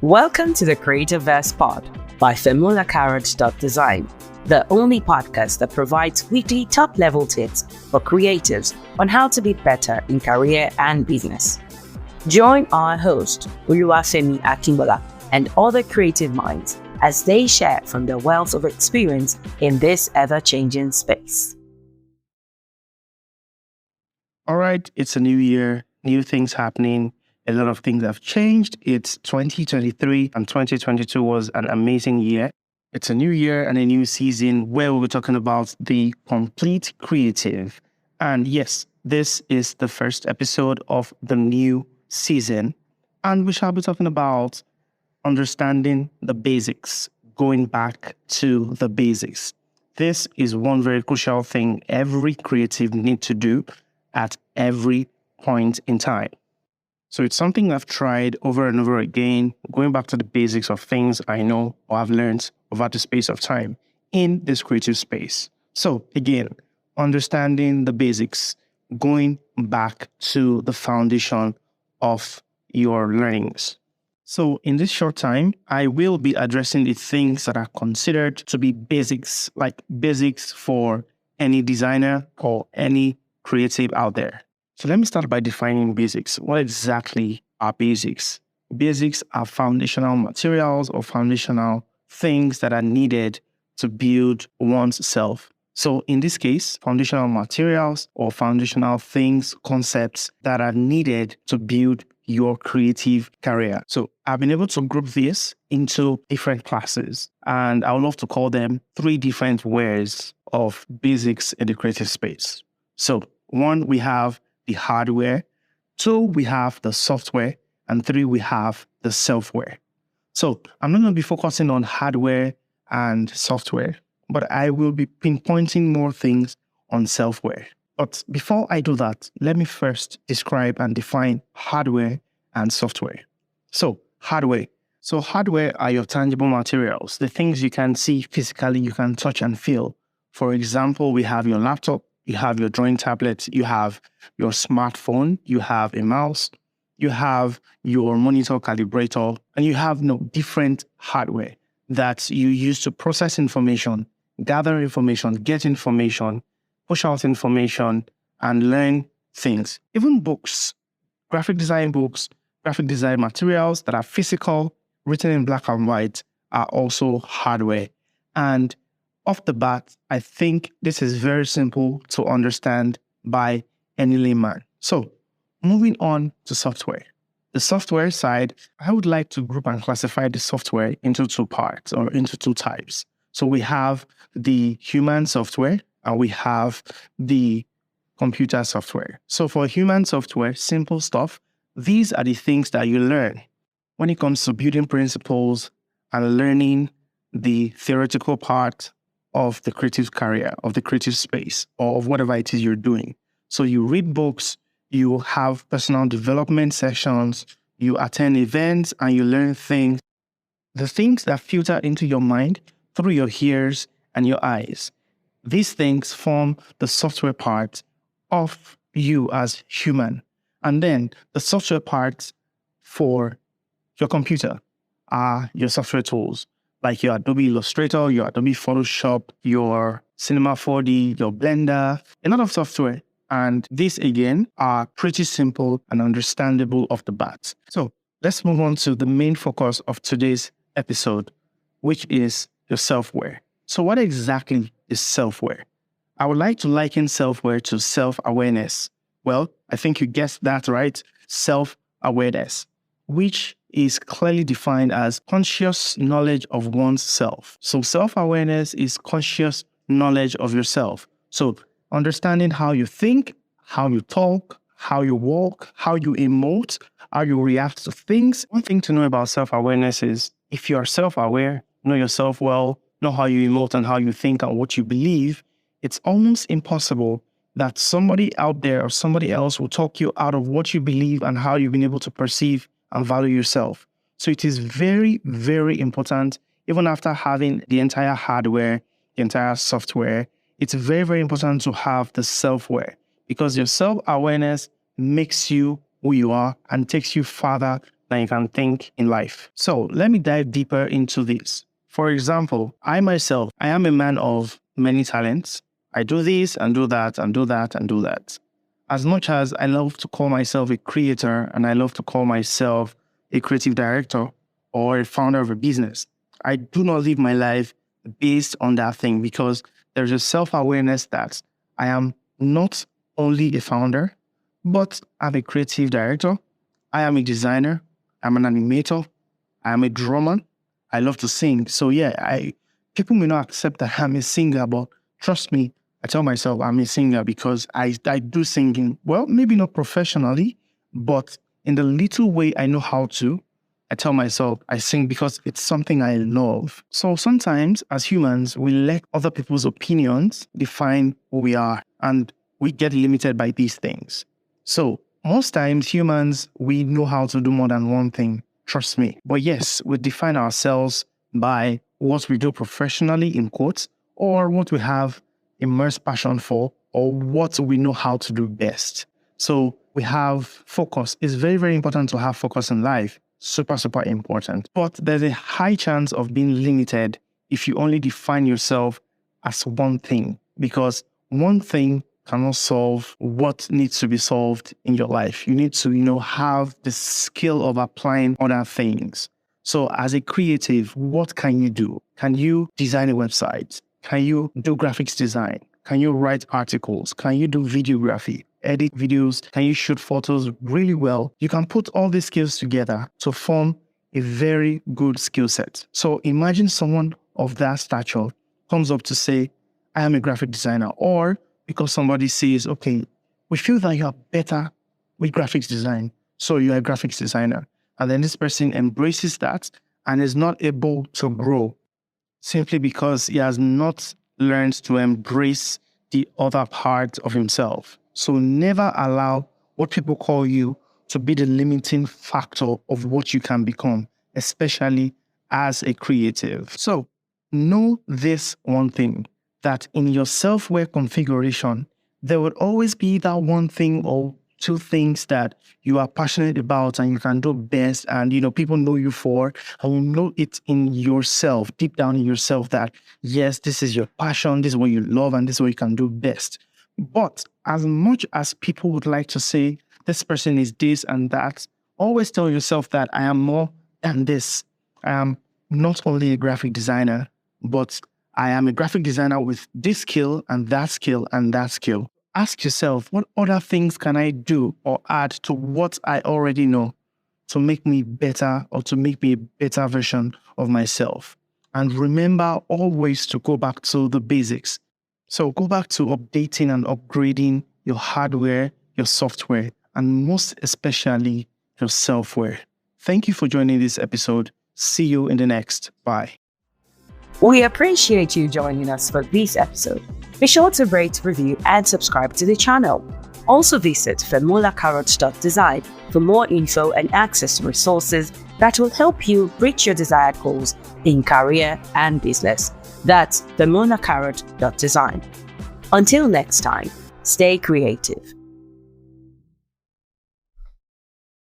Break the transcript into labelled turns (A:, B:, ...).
A: Welcome to the Creative Verse Pod by Design, the only podcast that provides weekly top-level tips for creatives on how to be better in career and business. Join our host, Oluwafemi and other creative minds as they share from their wealth of experience in this ever-changing space.
B: All right, it's a new year, new things happening. A lot of things have changed. It's 2023 and 2022 was an amazing year. It's a new year and a new season where we'll be talking about the complete creative. And yes, this is the first episode of the new season. And we shall be talking about understanding the basics, going back to the basics. This is one very crucial thing every creative needs to do at every point in time. So it's something I've tried over and over again, going back to the basics of things I know or I've learned over the space of time in this creative space. So again, understanding the basics, going back to the foundation of your learnings. So in this short time, I will be addressing the things that are considered to be basics, like basics for any designer or any creative out there. So let me start by defining basics. What exactly are basics? Basics are foundational materials or foundational things that are needed to build one's self. So in this case, foundational materials or foundational things, concepts that are needed to build your creative career. So I've been able to group this into different classes, and I would love to call them 3 different ways of basics in the creative space. So 1, we have the hardware, 2, we have the software, and 3, we have the selfware. So I'm not going to be focusing on hardware and software, but I will be pinpointing more things on selfware. But before I do that, let me first describe and define hardware and software. So hardware. So hardware are your tangible materials, the things you can see physically, you can touch and feel. For example, we have your laptop, you have your drawing tablet, you have your smartphone, you have a mouse, you have your monitor calibrator, and you have different hardware that you use to process information, gather information, get information, push out information, and learn things. Even books, graphic design materials that are physical, written in black and white, are also hardware. And off the bat, I think this is very simple to understand by any layman. So moving on to software. The software side, I would like to group and classify the software into 2 parts or into 2 types. So we have the human software and we have the computer software. So for human software, simple stuff, these are the things that you learn when it comes to building principles and learning the theoretical part of the creative career, of the creative space, or of whatever it is you're doing. So you read books, you have personal development sessions, you attend events, and you learn things. The things that filter into your mind through your ears and your eyes. These things form the software part of you as human. And then the software parts for your computer are your software tools, like your Adobe Illustrator, your Adobe Photoshop, your Cinema 4D, your Blender, a lot of software. And these, again, are pretty simple and understandable off the bat. So let's move on to the main focus of today's episode, which is your selfware. So what exactly is selfware? I would like to liken selfware to self-awareness. Well, I think you guessed that right. Self-awareness, which is clearly defined as conscious knowledge of one's self. So self-awareness is conscious knowledge of yourself. So understanding how you think, how you talk, how you walk, how you emote, how you react to things. One thing to know about self-awareness is if you are self-aware, know yourself well, know how you emote and how you think and what you believe, it's almost impossible that somebody out there or somebody else will talk you out of what you believe and how you've been able to perceive and value yourself. So it is very, very important, even after having the entire hardware, the entire software, it's very, very important to have the self-aware because your self-awareness makes you who you are and takes you further than you can think in life. So let me dive deeper into this. For example, I myself, I am a man of many talents. I do this and do that and do that and do that. As much as I love to call myself a creator and I love to call myself a creative director or a founder of a business, I do not live my life based on that thing, because there's a self-awareness that I am not only a founder, but I'm a creative director. I am a designer. I'm an animator. I'm a drummer. I love to sing. So yeah, people may not accept that I'm a singer, but trust me, I tell myself I'm a singer because I do singing. Well, maybe not professionally, but in the little way I know how to, I tell myself I sing because it's something I love. So sometimes as humans, we let other people's opinions define who we are, and we get limited by these things. So most times humans, we know how to do more than one thing. Trust me. But yes, we define ourselves by what we do professionally, in quotes, or what we have immense passion for, or what we know how to do best. So we have focus. It's very, very important to have focus in life. Super, super important. But there's a high chance of being limited if you only define yourself as one thing, because one thing cannot solve what needs to be solved in your life. You need to, have the skill of applying other things. So as a creative, what can you do? Can you design a website? Can you do graphics design? Can you write articles? Can you do videography, edit videos? Can you shoot photos really well? You can put all these skills together to form a very good skill set. So imagine someone of that stature comes up to say, I am a graphic designer, or because somebody says, okay, we feel that you are better with graphics design, so you are a graphics designer. And then this person embraces that and is not able to grow simply because he has not learned to embrace the other part of himself. So never allow what people call you to be the limiting factor of what you can become, especially as a creative. So know this one thing, that in your Selfware configuration, there would always be that one thing or two things that you are passionate about and you can do best, and people know you for, and you know it in yourself, deep down in yourself, that yes, this is your passion, this is what you love, and this is what you can do best. But as much as people would like to say this person is this and that, always tell yourself that I am more than this. I am not only a graphic designer, but I am a graphic designer with this skill and that skill and that skill. Ask yourself, what other things can I do or add to what I already know to make me better, or to make me a better version of myself? And remember always to go back to the basics. So go back to updating and upgrading your hardware, your software, and most especially your Selfware. Thank you for joining this episode. See you in the next. Bye.
A: We appreciate you joining us for this episode. Be sure to rate, review, and subscribe to the channel. Also visit femulacarrot.design for more info and access to resources that will help you reach your desired goals in career and business. That's femulacarrot.design. Until next time, stay creative.